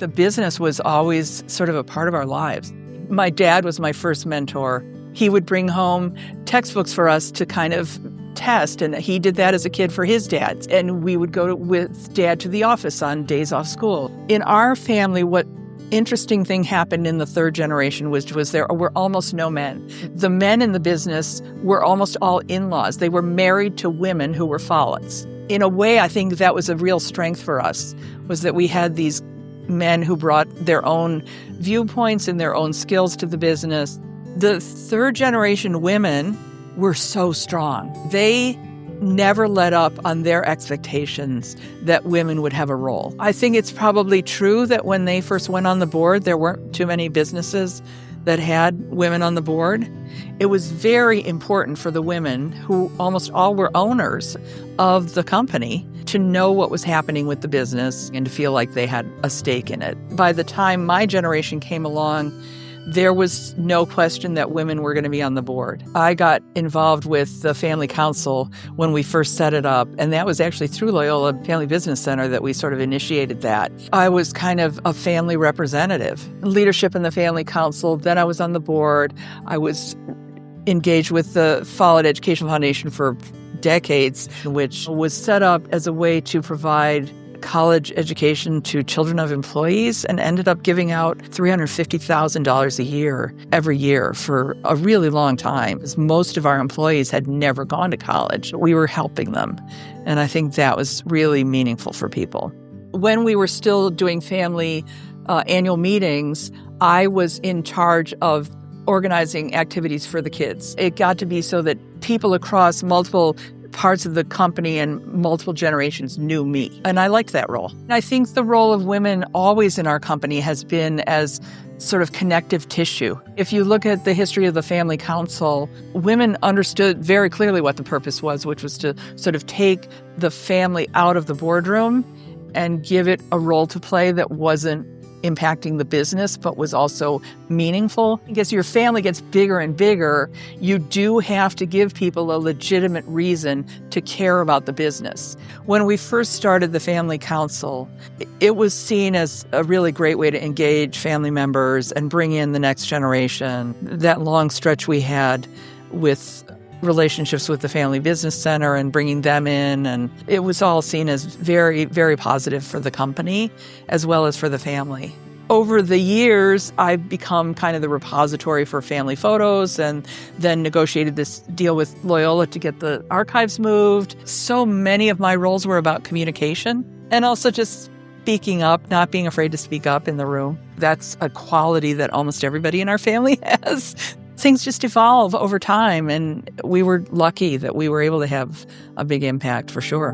the business was always sort of a part of our lives. My dad was my first mentor. He would bring home textbooks for us to kind of test, and he did that as a kid for his dad. And we would go with Dad to the office on days off school. In our family, what interesting thing happened in the third generation was there were almost no men. The men in the business were almost all in-laws. They were married to women who were Folletts. In a way, I think that was a real strength for us, was that we had these men who brought their own viewpoints and their own skills to the business. The third generation women were so strong. They never let up on their expectations that women would have a role. I think it's probably true that when they first went on the board, there weren't too many businesses that had women on the board. It was very important for the women, who almost all were owners of the company, to know what was happening with the business and to feel like they had a stake in it. By the time my generation came along, there was no question that women were going to be on the board. I got involved with the Family Council when we first set it up, and that was actually through Loyola Family Business Center that we sort of initiated that. I was kind of a family representative, leadership in the Family Council. Then I was on the board. I was engaged with the Follett Educational Foundation for decades, which was set up as a way to provide college education to children of employees, and ended up giving out $350,000 a year every year for a really long time, as most of our employees had never gone to college. We were helping them, and I think that was really meaningful for people. When we were still doing family annual meetings, I was in charge of organizing activities for the kids. It got to be so that people across multiple parts of the company and multiple generations knew me. And I liked that role. I think the role of women always in our company has been as sort of connective tissue. If you look at the history of the Family Council, women understood very clearly what the purpose was, which was to sort of take the family out of the boardroom and give it a role to play that wasn't impacting the business, but was also meaningful. As your family gets bigger and bigger, you do have to give people a legitimate reason to care about the business. When we first started the Family Council, it was seen as a really great way to engage family members and bring in the next generation. That long stretch we had with relationships with the Family Business Center and bringing them in, and it was all seen as very, very positive for the company as well as for the family. Over the years, I've become kind of the repository for family photos, and then negotiated this deal with Loyola to get the archives moved. So many of my roles were about communication and also just speaking up, not being afraid to speak up in the room. That's a quality that almost everybody in our family has. Things just evolve over time, and we were lucky that we were able to have a big impact, for sure.